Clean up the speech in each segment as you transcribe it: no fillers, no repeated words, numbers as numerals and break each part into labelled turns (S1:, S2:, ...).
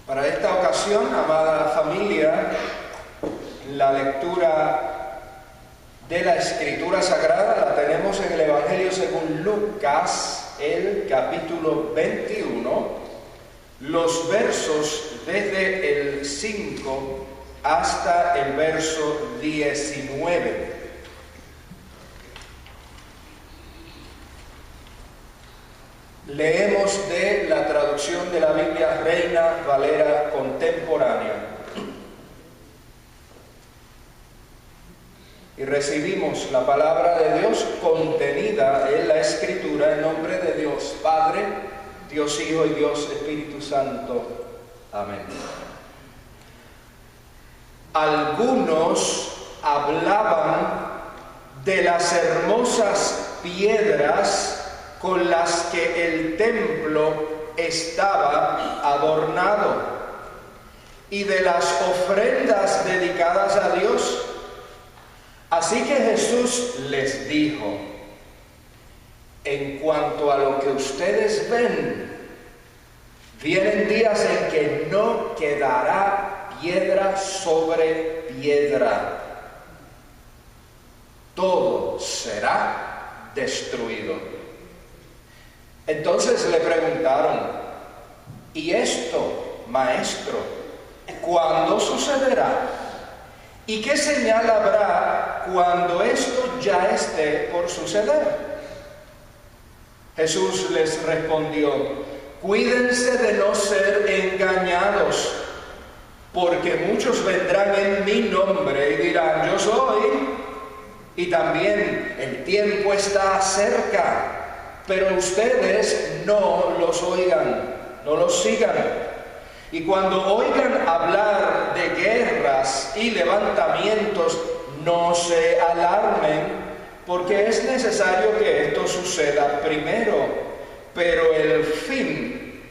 S1: Para esta ocasión, amada familia, la lectura de la Escritura Sagrada la tenemos en el Evangelio según Lucas, el capítulo 21, los versos desde el 5 hasta el verso 19. Leemos de la traducción de la Biblia Reina Valera Contemporánea. Y recibimos la palabra de Dios contenida en la Escritura en nombre de Dios Padre, Dios Hijo y Dios Espíritu Santo. Amén. Algunos hablaban de las hermosas piedras con las que el templo estaba adornado y de las ofrendas dedicadas a Dios. Así que Jesús les dijo: en cuanto a lo que ustedes ven, vienen días en que no quedará piedra sobre piedra. Todo será destruido. Entonces le preguntaron: ¿y esto, maestro, cuándo sucederá? ¿Y qué señal habrá cuando esto ya esté por suceder? Jesús les respondió: cuídense de no ser engañados, porque muchos vendrán en mi nombre y dirán: yo soy, y también el tiempo está cerca. Pero ustedes no los oigan, no los sigan. Y cuando oigan hablar de guerras y levantamientos, no se alarmen, porque es necesario que esto suceda primero, pero el fin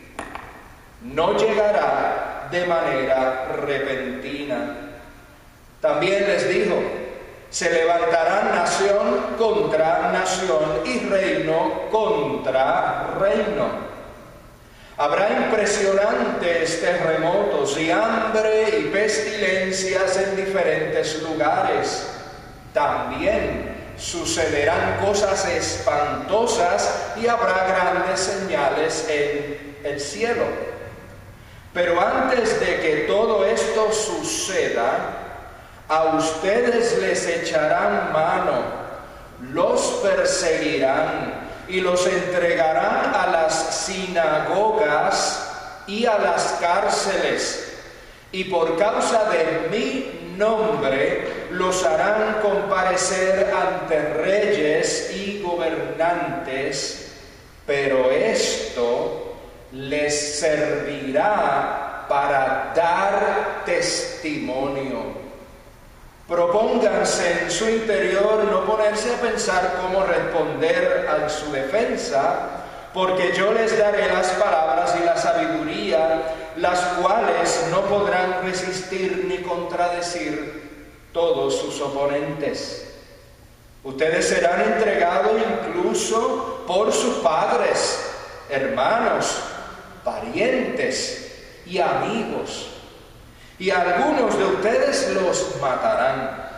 S1: no llegará de manera repentina. También les dijo: se levantarán nación contra nación y reino contra reino. Habrá impresionantes terremotos y hambre y pestilencias en diferentes lugares. También sucederán cosas espantosas y habrá grandes señales en el cielo. Pero antes de que todo esto suceda, a ustedes les echarán mano, los perseguirán y los entregarán a las sinagogas y a las cárceles, y por causa de mi nombre los harán comparecer ante reyes y gobernantes, pero esto les servirá para dar testimonio. Propónganse en su interior no ponerse a pensar cómo responder a su defensa, porque yo les daré las palabras y la sabiduría, las cuales no podrán resistir ni contradecir todos sus oponentes. Ustedes serán entregados incluso por sus padres, hermanos, parientes y amigos. Y algunos de ustedes los matarán.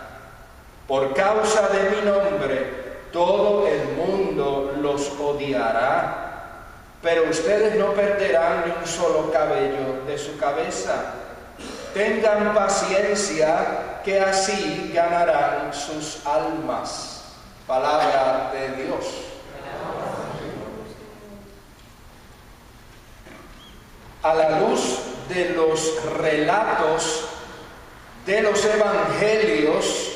S1: Por causa de mi nombre, todo el mundo los odiará. Pero ustedes no perderán ni un solo cabello de su cabeza. Tengan paciencia, que así ganarán sus almas. Palabra de Dios. A la luz de los relatos de los evangelios,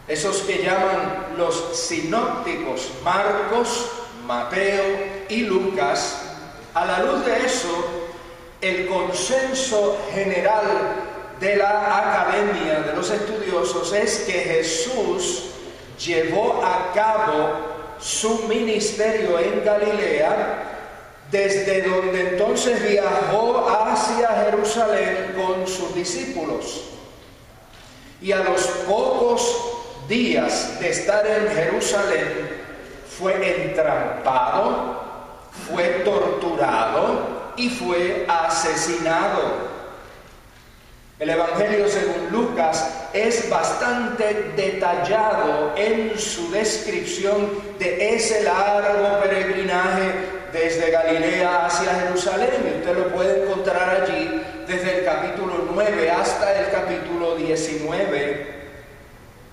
S1: esos que llaman los sinópticos, Marcos, Mateo y Lucas, a la luz de eso, el consenso general de la academia, de los estudiosos, es que Jesús llevó a cabo su ministerio en Galilea, desde donde entonces viajó hacia Jerusalén con sus discípulos. Y a los pocos días de estar en Jerusalén, fue entrampado, fue torturado y fue asesinado. El Evangelio según Lucas es bastante detallado en su descripción de ese largo peregrinaje desde Galilea hacia Jerusalén. Usted lo puede encontrar allí desde el capítulo 9 hasta el capítulo 19.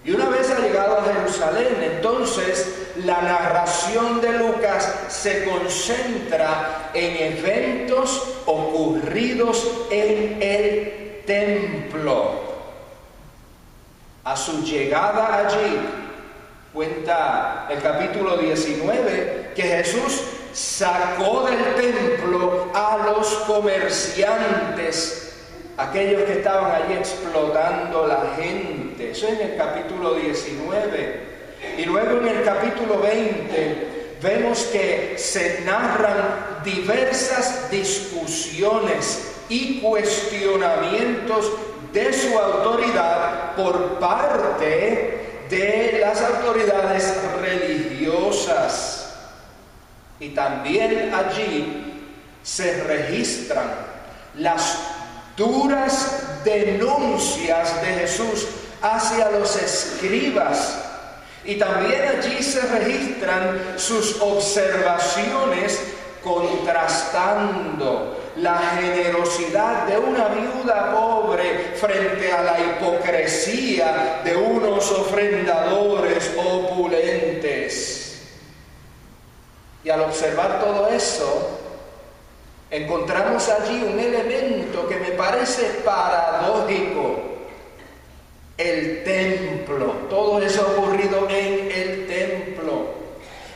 S1: Y una vez ha llegado a Jerusalén, entonces la narración de Lucas se concentra en eventos ocurridos en el templo. A su llegada allí, cuenta el capítulo 19, que Jesús sacó del templo a los comerciantes, aquellos que estaban allí explotando la gente. Eso en el capítulo 19. Y luego en el capítulo 20 vemos que se narran diversas discusiones y cuestionamientos de su autoridad por parte de las autoridades religiosas. Y también allí se registran las duras denuncias de Jesús hacia los escribas. Y también allí se registran sus observaciones contrastando la generosidad de una viuda pobre frente a la hipocresía de unos ofrendadores opulentes. Y al observar todo eso, encontramos allí un elemento que me parece paradójico: el templo. Todo eso ha ocurrido en el templo.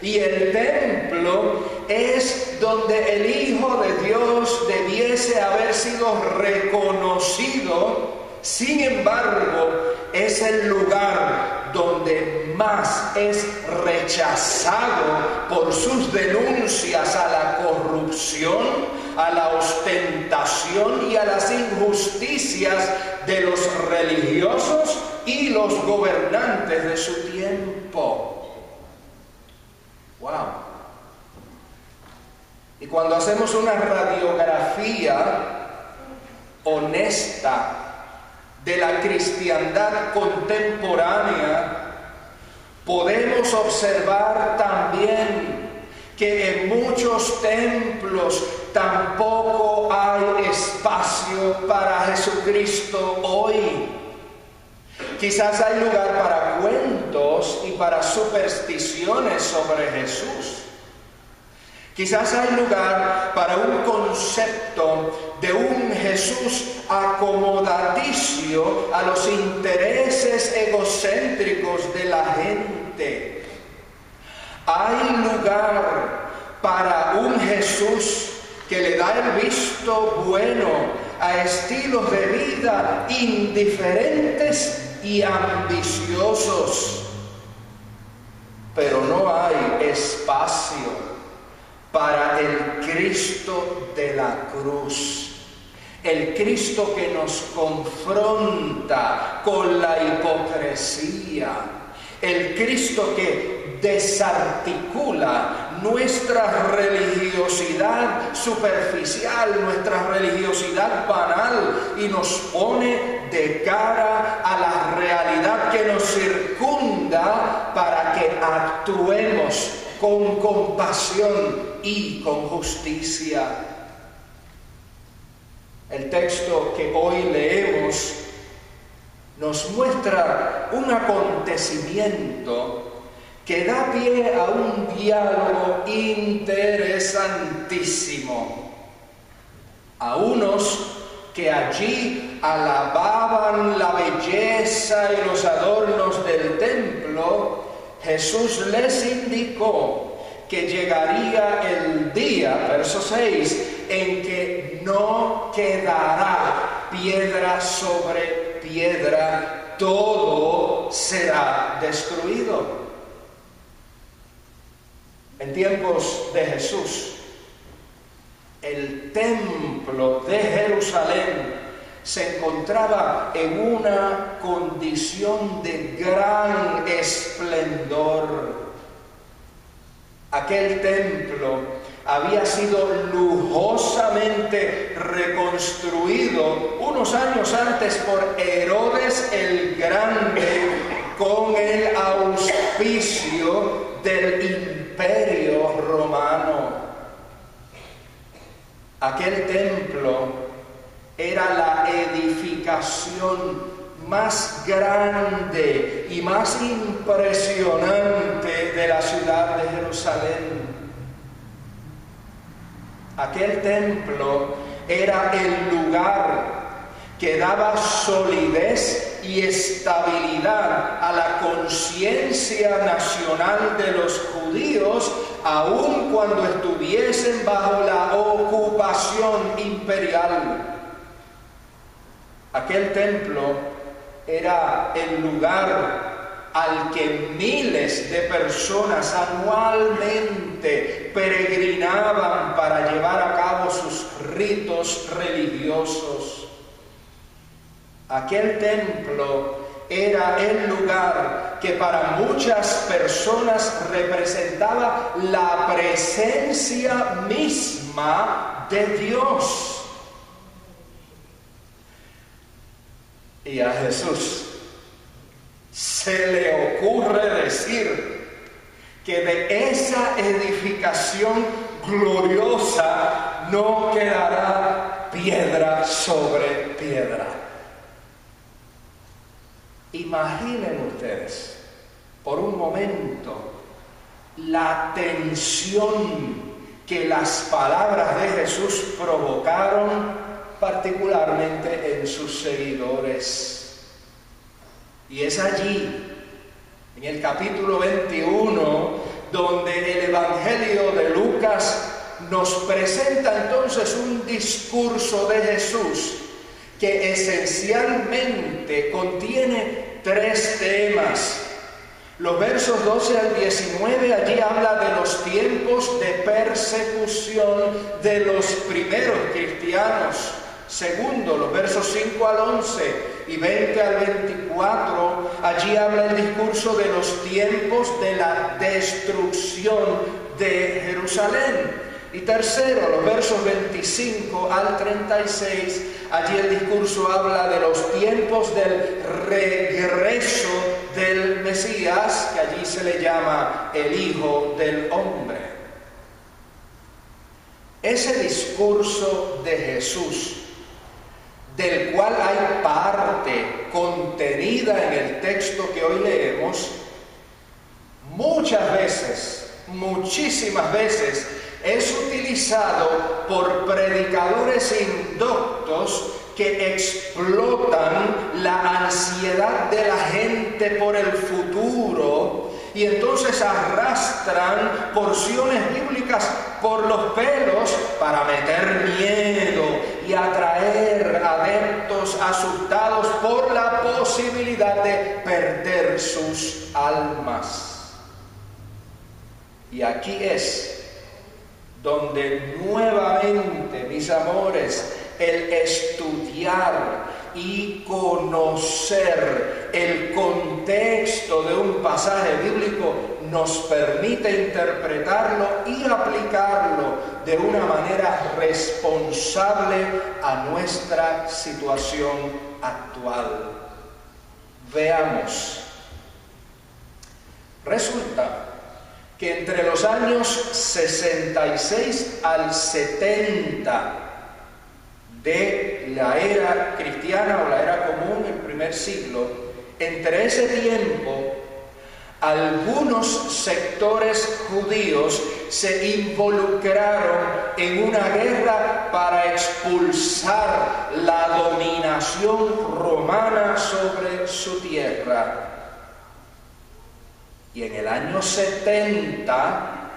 S1: Y el templo es donde el Hijo de Dios debiese haber sido reconocido. Sin embargo, es el lugar donde más es rechazado por sus denuncias a la corrupción, a la ostentación y a las injusticias de los religiosos y los gobernantes de su tiempo. ¡Wow! Y cuando hacemos una radiografía honesta de la cristiandad contemporánea, podemos observar también que en muchos templos tampoco hay espacio para Jesucristo hoy. Quizás hay lugar para cuentos y para supersticiones sobre Jesús. Quizás hay lugar para un concepto de un Jesús acomodaticio a los intereses egocéntricos de la gente. Hay lugar para un Jesús que le da el visto bueno a estilos de vida indiferentes y ambiciosos. Pero no hay espacio para el Cristo de la cruz, el Cristo que nos confronta con la hipocresía, el Cristo que desarticula nuestra religiosidad superficial, nuestra religiosidad banal, y nos pone de cara a la realidad que nos circunda para que actuemos con compasión y con justicia. El texto que hoy leemos nos muestra un acontecimiento que da pie a un diálogo interesantísimo. A unos que allí alababan la belleza y los adornos del templo, Jesús les indicó que llegaría el día, verso 6, en que no quedará piedra sobre piedra, todo será destruido. En tiempos de Jesús, el templo de Jerusalén se encontraba en una condición de gran esplendor. Aquel templo había sido lujosamente totalmente reconstruido unos años antes por Herodes el Grande con el auspicio del Imperio Romano. Aquel templo era la edificación más grande y más impresionante de la ciudad de Jerusalén. Aquel templo era el lugar que daba solidez y estabilidad a la conciencia nacional de los judíos, aun cuando estuviesen bajo la ocupación imperial. Aquel templo era el lugar al que miles de personas anualmente peregrinaban para llevar a cabo sus ritos religiosos. Aquel templo era el lugar que para muchas personas representaba la presencia misma de Dios. Y a Jesús se le ocurre decir que de esa edificación gloriosa no quedará piedra sobre piedra. Imaginen ustedes por un momento la tensión que las palabras de Jesús provocaron, particularmente en sus seguidores. Y es allí, en el capítulo 21, donde el Evangelio de Lucas nos presenta entonces un discurso de Jesús que esencialmente contiene 3 temas. Los versos 12 al 19, allí habla de los tiempos de persecución de los primeros cristianos. Segundo, los versos 5 al 11 y 20 al 24, allí habla el discurso de los tiempos de la destrucción de Jerusalén. Y tercero, los versos 25 al 36, allí el discurso habla de los tiempos del regreso del Mesías, que allí se le llama el Hijo del Hombre. Ese discurso de Jesús, del cual hay parte contenida en el texto que hoy leemos, muchas veces, muchísimas veces, es utilizado por predicadores indoctos que explotan la ansiedad de la gente por el futuro y entonces arrastran porciones bíblicas por los pelos para meter miedo y atraer adeptos asustados por la posibilidad de perder sus almas. Y aquí es donde nuevamente, mis amores, el estudiar y conocer el contexto de un pasaje bíblico nos permite interpretarlo y aplicarlo de una manera responsable a nuestra situación actual. Veamos. Resulta que entre los años 66 al 70 de la era cristiana o la era común, el primer siglo, entre ese tiempo, algunos sectores judíos se involucraron en una guerra para expulsar la dominación romana sobre su tierra. Y en el año 70,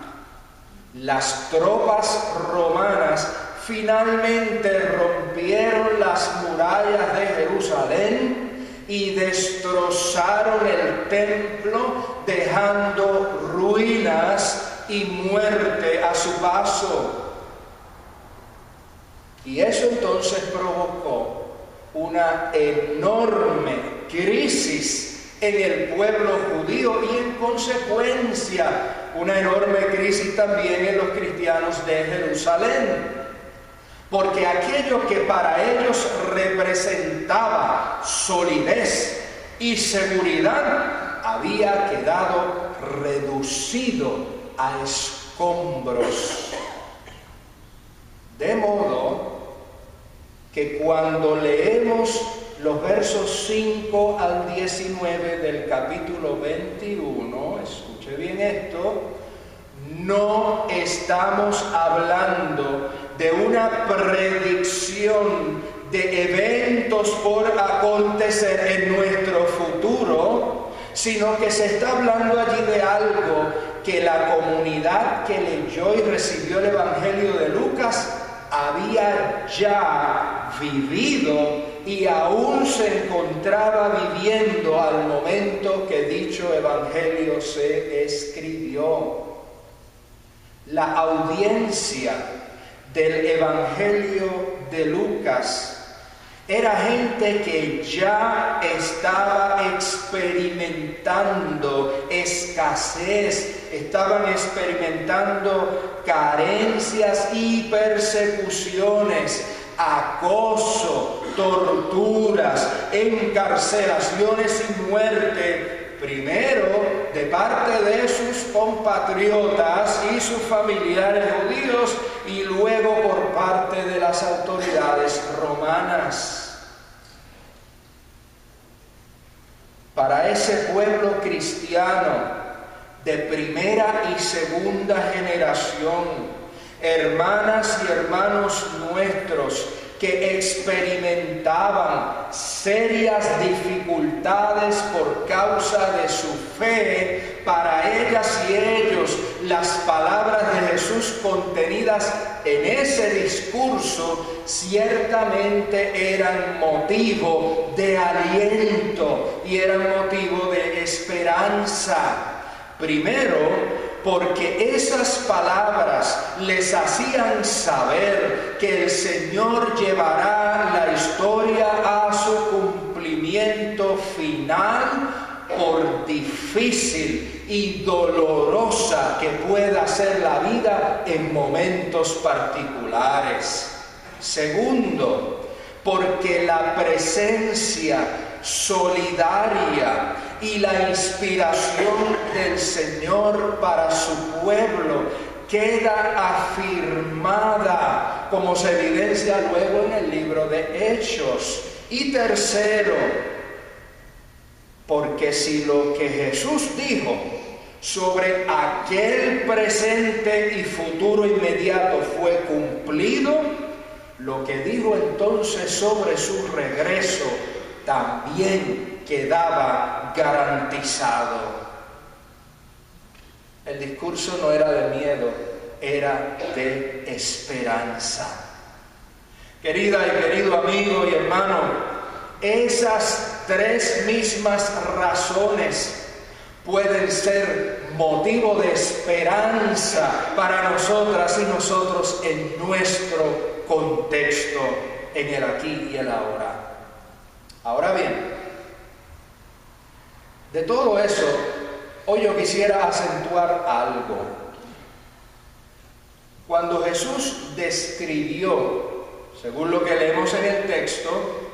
S1: las tropas romanas finalmente rompieron las murallas de Jerusalén y destrozaron el templo, dejando ruinas y muerte a su paso. Y eso entonces provocó una enorme crisis en el pueblo judío y en consecuencia una enorme crisis también en los cristianos de Jerusalén. porque aquello que para ellos representaba solidez y seguridad había quedado reducido a escombros. De modo que cuando leemos los versos 5 al 19 del capítulo 21, escuche bien esto, no estamos hablando de una predicción de eventos por acontecer en nuestro futuro, sino que se está hablando allí de algo que la comunidad que leyó y recibió el Evangelio de Lucas había ya vivido y aún se encontraba viviendo al momento que dicho Evangelio se escribió. La audiencia del Evangelio de Lucas era gente que ya estaba experimentando escasez, estaban experimentando carencias y persecuciones, acoso, torturas, encarcelaciones y muerte, primero de parte de sus compatriotas y sus familiares judíos, y luego por parte de las autoridades romanas. Para ese pueblo cristiano de primera y segunda generación, hermanas y hermanos nuestros que experimentaban serias dificultades por causa de su fe, para ellas y ellos las palabras de Jesús contenidas en ese discurso ciertamente eran motivo de aliento y eran motivo de esperanza. Primero, porque esas palabras les hacían saber que el Señor llevará la historia a su cumplimiento final, por difícil y dolorosa que pueda ser la vida en momentos particulares. Segundo, porque la presencia solidaria y la inspiración del Señor para su pueblo queda afirmada, como se evidencia luego en el libro de Hechos. Y tercero, porque si lo que Jesús dijo sobre aquel presente y futuro inmediato fue cumplido, lo que dijo entonces sobre su regreso también quedaba garantizado. El discurso no era de miedo, era de esperanza. Querida y querido amigo y hermano, esas tres mismas razones pueden ser motivo de esperanza para nosotras y nosotros en nuestro contexto, en el aquí y el ahora. Ahora bien, de todo eso, hoy yo quisiera acentuar algo. Cuando Jesús describió, según lo que leemos en el texto,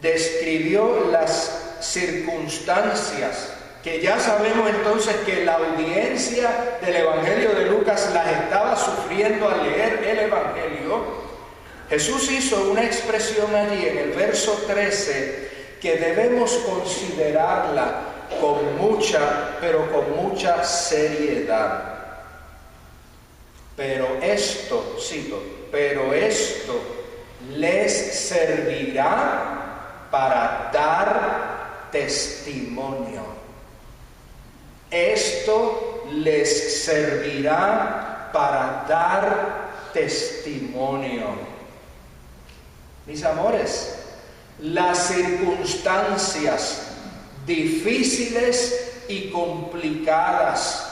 S1: describió las circunstancias que ya sabemos entonces que la audiencia del Evangelio de Lucas las estaba sufriendo al leer el Evangelio. Jesús hizo una expresión allí en el verso 13 que debemos considerarla con mucha seriedad. Pero esto, cito, pero esto les servirá para dar testimonio. Esto les servirá para dar testimonio. Mis amores, las circunstancias difíciles y complicadas,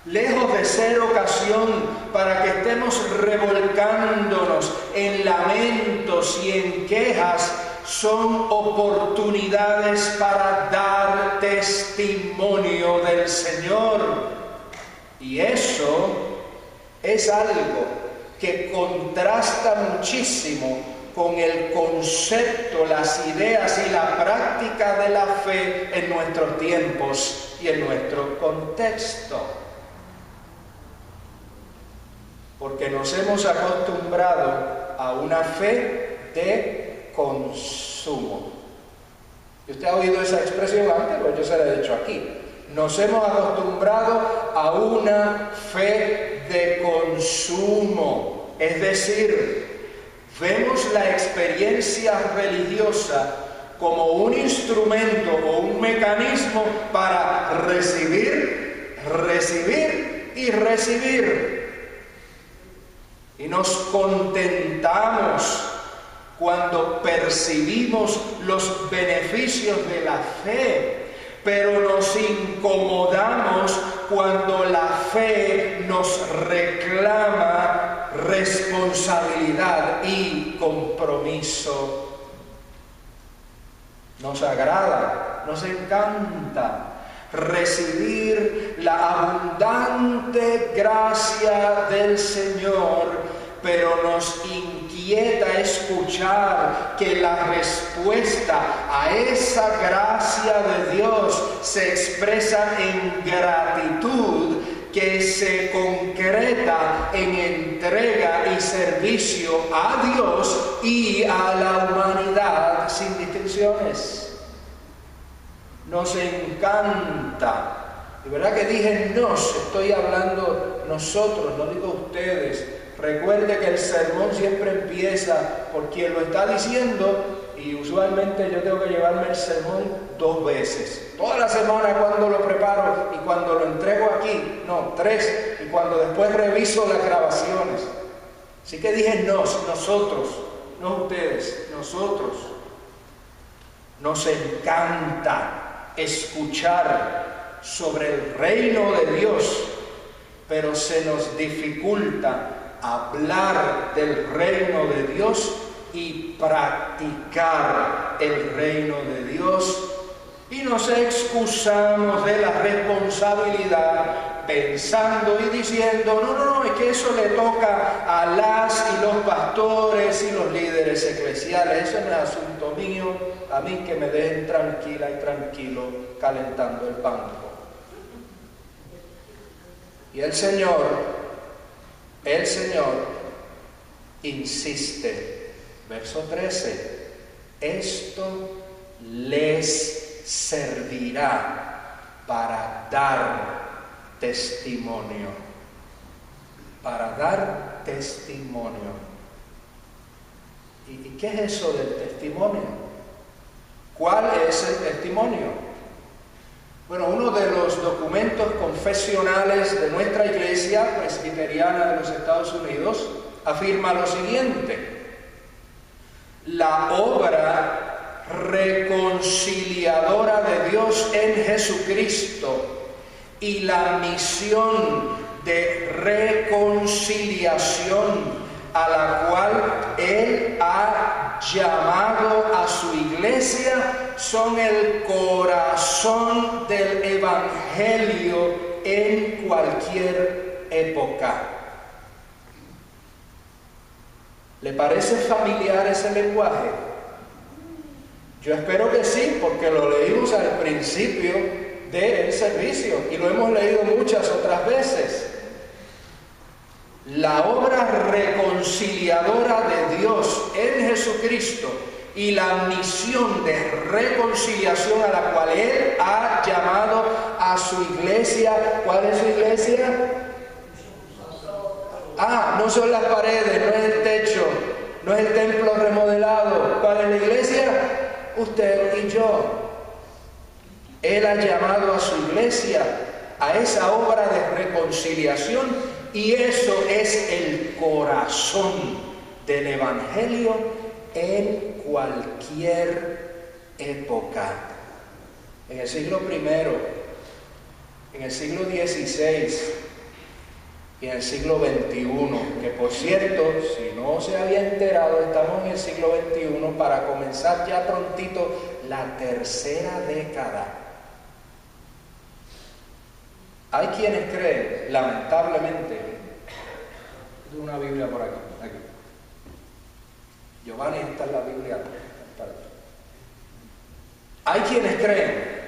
S1: lejos de ser ocasión para que estemos revolcándonos en lamentos y en quejas, son oportunidades para dar testimonio del Señor. Y eso es algo que contrasta muchísimo con el concepto, las ideas y la práctica de la fe en nuestros tiempos y en nuestro contexto. Porque nos hemos acostumbrado a una fe de consumo. ¿Y usted ha oído esa expresión antes? Pues yo se la he dicho aquí. Nos hemos acostumbrado a una fe de consumo. Es decir, vemos la experiencia religiosa como un instrumento o un mecanismo para recibir, recibir y recibir. Y nos contentamos cuando percibimos los beneficios de la fe, pero nos incomodamos cuando la fe nos reclama responsabilidad y compromiso. Nos agrada, nos encanta recibir la abundante gracia del Señor, pero nos inquieta escuchar que la respuesta a esa gracia de Dios se expresa en gratitud, que se concreta en entrega y servicio a Dios y a la humanidad sin distinciones. Nos encanta. De verdad que dije nos, estoy hablando nosotros, no digo ustedes. Recuerde que el sermón siempre empieza por quien lo está diciendo, y usualmente yo tengo que llevarme el sermón 2 veces. Toda la semana cuando lo preparo y cuando lo entrego aquí, no, 3, y cuando después reviso las grabaciones. Así que dije nosotros, no ustedes, nosotros. Nos encanta escuchar sobre el reino de Dios, pero se nos dificulta hablar del reino de Dios y practicar el reino de Dios, y nos excusamos de la responsabilidad pensando y diciendo no, es que eso le toca a las y los pastores y los líderes eclesiales, eso no es asunto mío, a mí que me dejen tranquila y tranquilo calentando el banco. Y el Señor insiste, verso 13, esto les servirá para dar testimonio. Para dar testimonio. ¿Y qué es eso del testimonio? ¿Cuál es el testimonio? Bueno, uno de los documentos confesionales de nuestra Iglesia Presbiteriana de los Estados Unidos afirma lo siguiente: la obra reconciliadora de Dios en Jesucristo y la misión de reconciliación a la cual Él ha llamado a su Iglesia son el corazón del Evangelio en cualquier época. ¿Le parece familiar ese lenguaje? Yo espero que sí, porque lo leímos al principio del servicio y lo hemos leído muchas otras veces. La obra reconciliadora de Dios en Jesucristo y la misión de reconciliación a la cual Él ha llamado a su iglesia. ¿Cuál es su iglesia? No son las paredes, no es el techo, no es el templo remodelado. ¿Cuál es la iglesia? Usted y yo. Él ha llamado a su iglesia a esa obra de reconciliación, y eso es el corazón del Evangelio en cualquier época. En el siglo I, en el siglo XVI y en el siglo XXI, que por cierto, si no se había enterado, estamos en el siglo XXI para comenzar ya prontito la tercera década. Hay quienes creen, lamentablemente, de una Biblia por aquí. Giovanni, esta es la Biblia para ti. Hay quienes creen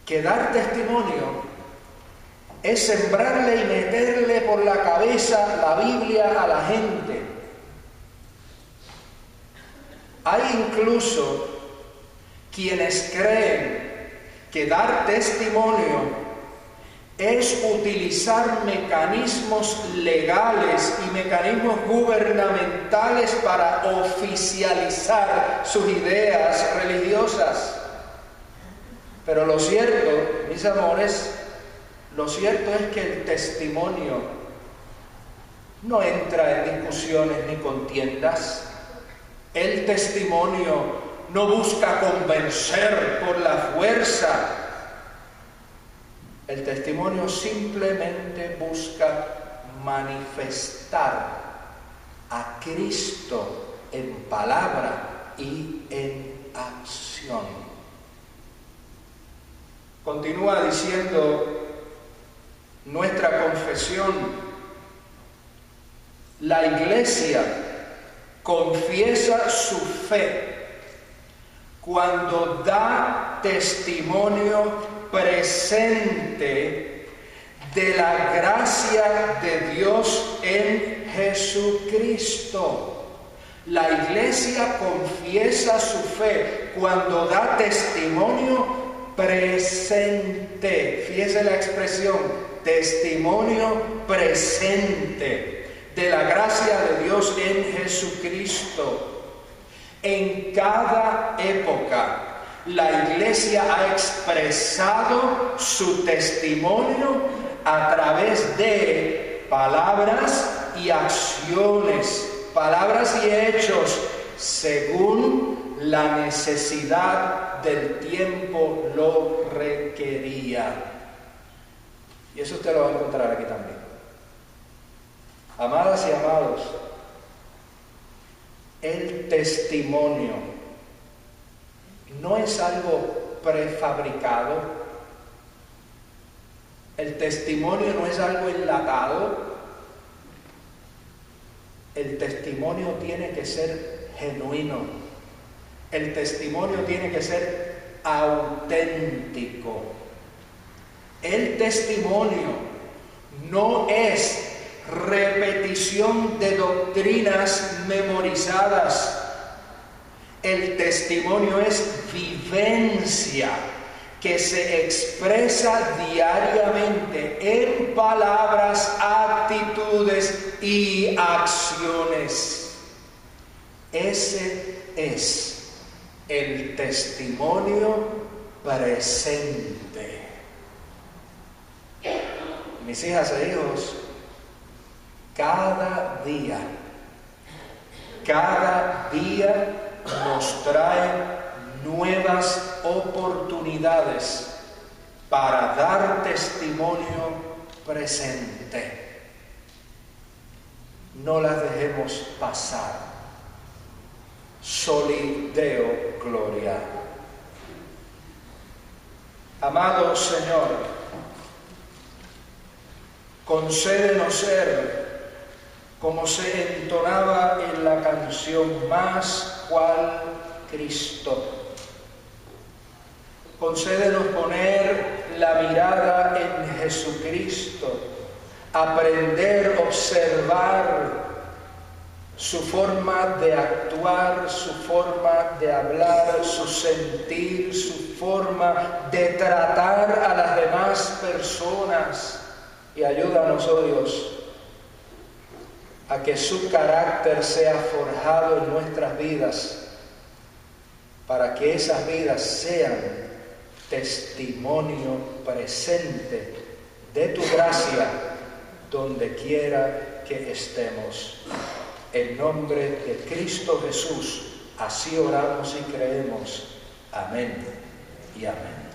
S1: que dar testimonio es sembrarle y meterle por la cabeza la Biblia a la gente. Hay incluso quienes creen que dar testimonio es utilizar mecanismos legales y mecanismos gubernamentales para oficializar sus ideas religiosas. Pero lo cierto, mis amores, lo cierto es que el testimonio no entra en discusiones ni contiendas. El testimonio no busca convencer por la fuerza. El testimonio simplemente busca manifestar a Cristo en palabra y en acción. Continúa diciendo nuestra confesión: la Iglesia confiesa su fe cuando da testimonio presente de la gracia de Dios en Jesucristo. La Iglesia confiesa su fe cuando da testimonio presente. Fíjese la expresión, testimonio presente de la gracia de Dios en Jesucristo. En cada época, la Iglesia ha expresado su testimonio a través de palabras y acciones, palabras y hechos, según la necesidad del tiempo lo requería. Y eso usted lo va a encontrar aquí también. Amadas y amados, el testimonio no es algo prefabricado. El testimonio no es algo enlatado. El testimonio tiene que ser genuino. El testimonio tiene que ser auténtico. El testimonio no es repetición de doctrinas memorizadas. El testimonio es vivencia que se expresa diariamente en palabras, actitudes y acciones. Ese es el testimonio presente. Mis hijas e hijos, cada día nos trae nuevas oportunidades para dar testimonio presente. No las dejemos pasar. Soli Deo Gloria. Amado Señor, concédenos ser, como se entonaba en la canción, más cual Cristo. Concédenos poner la mirada en Jesucristo, aprender, observar su forma de actuar, su forma de hablar, su sentir, su forma de tratar a las demás personas. Y ayúdanos, oh Dios, a que su carácter sea forjado en nuestras vidas, para que esas vidas sean testimonio presente de tu gracia donde quiera que estemos. En nombre de Cristo Jesús, así oramos y creemos. Amén y amén.